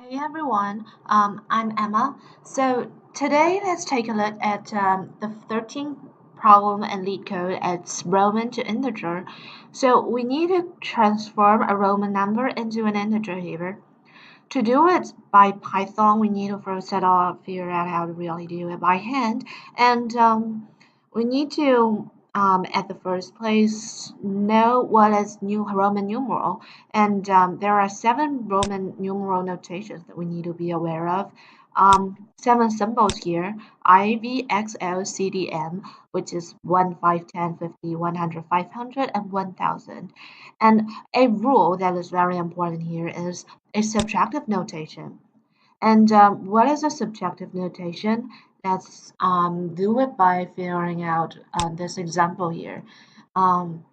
Hey everyone, I'm Emma. So today let's take a look at the 13th problem and lead code. It's Roman to integer. So we need to transform a Roman number into an integer here. To do it by Python, we need to first of all figure out how to really do it by hand. And we need to, at the first place, know what is new Roman numeral. And there are 7 Roman numeral notations that we need to be aware of. 7 symbols here: I, V, X, L, C, D, M, which is 1, 5, 10, 50, 100, 500, and 1000. And a rule that is very important here is a subtractive notation. And what is a subtractive notation? Let's do it by figuring out this example here. Um,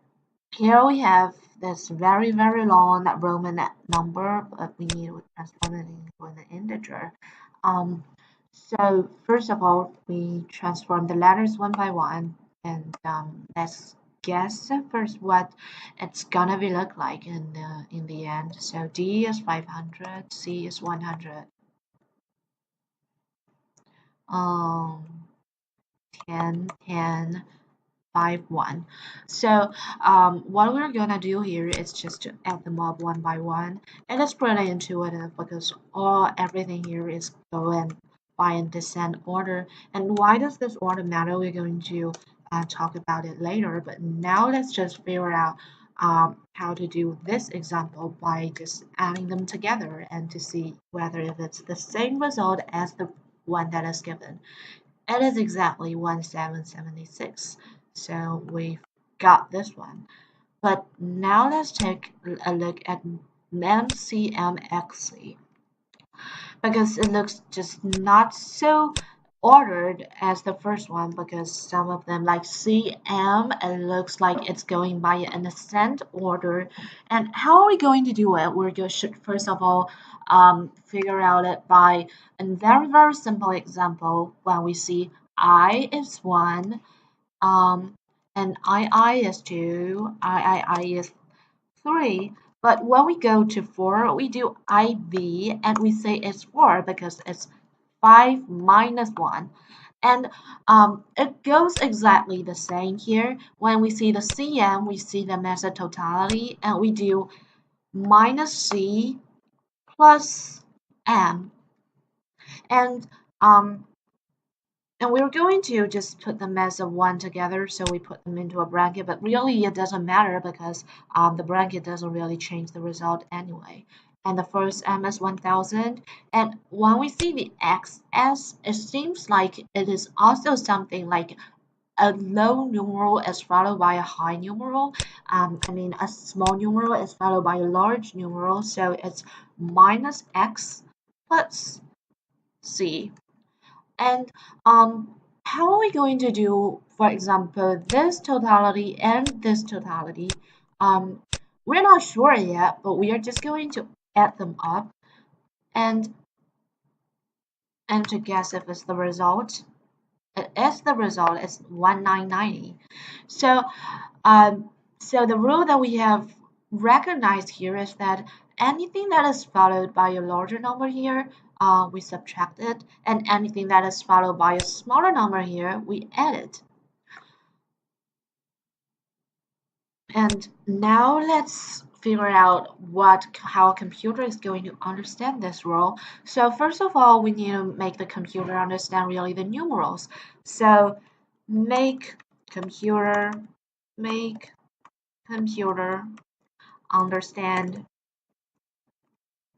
Here we have this very, very long Roman number, but we need to transform it into an integer. Um, so first of all, we transform the letters one by one, and let's guess first what it's gonna be look like in the end. So D is 500, C is 100, um, 10, 10, 5, 1. So what we're gonna do here is just to add them up one by one. And it's pretty intuitive because everything here is going by in descent order. And why does this order matter? We're going to talk about it later. But now let's just figure out how to do this example by just adding them together and to see whether if it's the same result as the one that is given. It is exactly 1776. So we've got this one. But now let's take a look at MCMXC because it looks just not so ordered as the first one because some of them like CM, it looks like it's going by an ascent order. And how are we going to do it? We're going to first of all figure out it by a very, very simple example when we see I is 1, um, and I is 2, I is 3. But when we go to 4, we do IV and we say it's 4 because it's 5 minus 1. And it goes exactly the same here. When we see the CM, we see them as a totality and we do minus C plus M. And um, And we're going to just put them as a one together, so we put them into a bracket, but really it doesn't matter because the bracket doesn't really change the result anyway. And the first M is 1000. And when we see the XS, it seems like it is also something like a low numeral is followed by a high numeral. A small numeral is followed by a large numeral, so it's minus X plus C. And how are we going to do, for example, this totality and this totality? Um, we're not sure yet, but we are just going to add them up and to guess if it's the result. It is the result. It's 1990. So um, so the rule that we have recognized here is that anything that is followed by a larger number here, we subtract it, and anything that is followed by a smaller number here, we add it. And now let's figure out how a computer is going to understand this rule. So first of all, we need to make the computer understand really the numerals. So make computer, make computer understand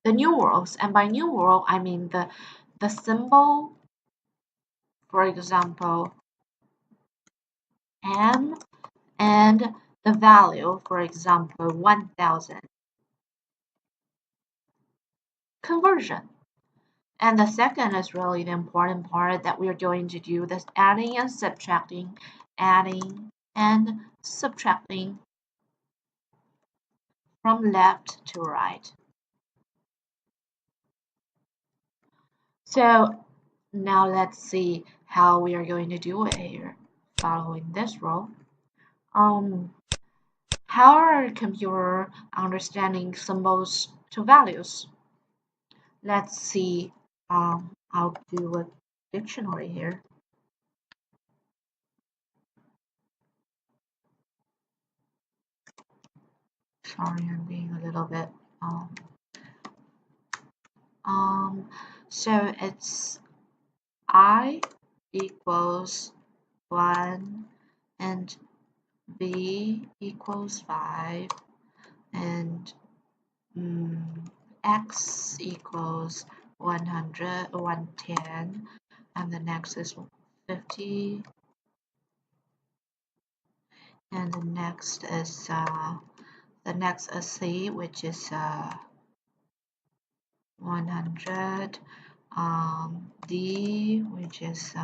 the numerals. And by numeral, I mean the symbol, for example, M, and the value, for example, 1000. Conversion. And the second is really the important part that we're going to do this adding and subtracting from left to right. So now let's see how we are going to do it here following this rule. How are computer understanding symbols to values? Let's see. I'll do a dictionary here. Sorry, I'm being a little bit um um. So it's I equals 1 and B equals 5 and X equals 100, 110, and the next is 50, and the next is C, which is 100, D, which is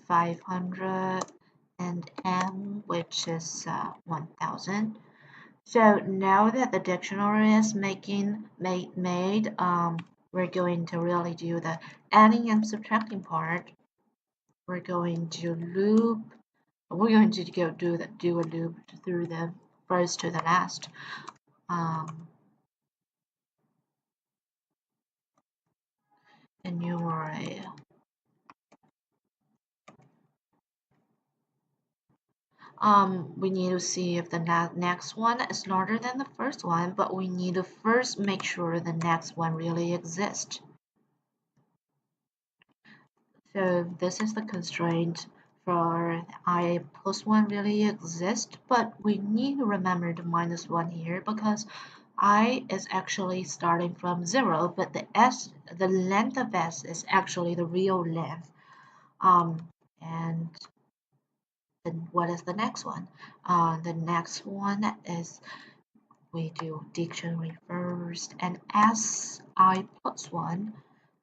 500, and M, which is 1000. So now that the dictionary is made, we're going to really do the adding and subtracting part. We're going to loop. We're going to do a loop through the first to the last. Enumerate. We need to see if the next one is larger than the first one, but we need to first make sure the next one really exists. So this is the constraint for I plus 1 really exist, but we need to remember the minus 1 here because I is actually starting from 0, but the length of S is actually the real length. And then what is the next one? The next one is we do dictionary first and S I plus 1,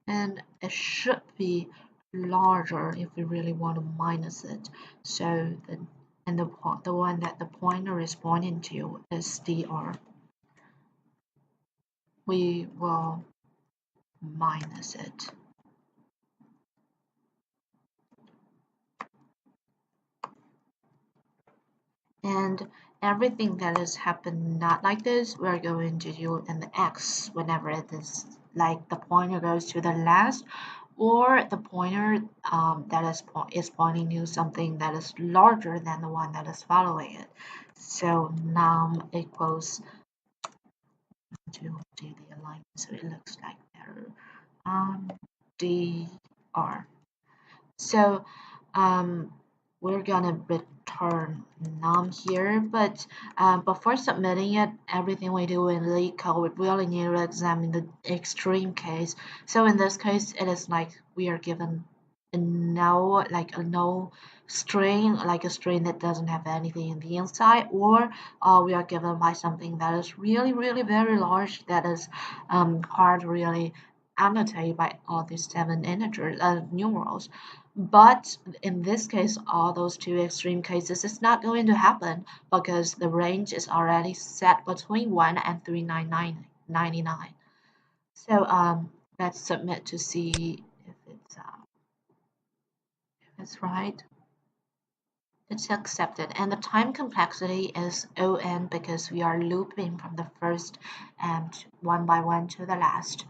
and it should be larger if we really want to minus it. So the one that the pointer is pointing to is dr. We will minus it. And everything that has happened not like this, we're going to do in the x whenever it is like the pointer goes to the last, or the pointer that is pointing to something that is larger than the one that is following it. So num equals to do the alignment so it looks like better. Dr. So we're gonna return num here, but before submitting it, everything we do in LeetCode, we really need to examine the extreme case. So in this case, it is like we are given a no string, like a string that doesn't have anything in the inside, or we are given by something that is really, really very large, that is hard to really annotate by all these 7 integers, numerals. But in this case, all those two extreme cases, it's not going to happen because the range is already set between 1 and 399.99. So let's submit to see if it's right. It's accepted, and the time complexity is O(n) because we are looping from the first and one by one to the last.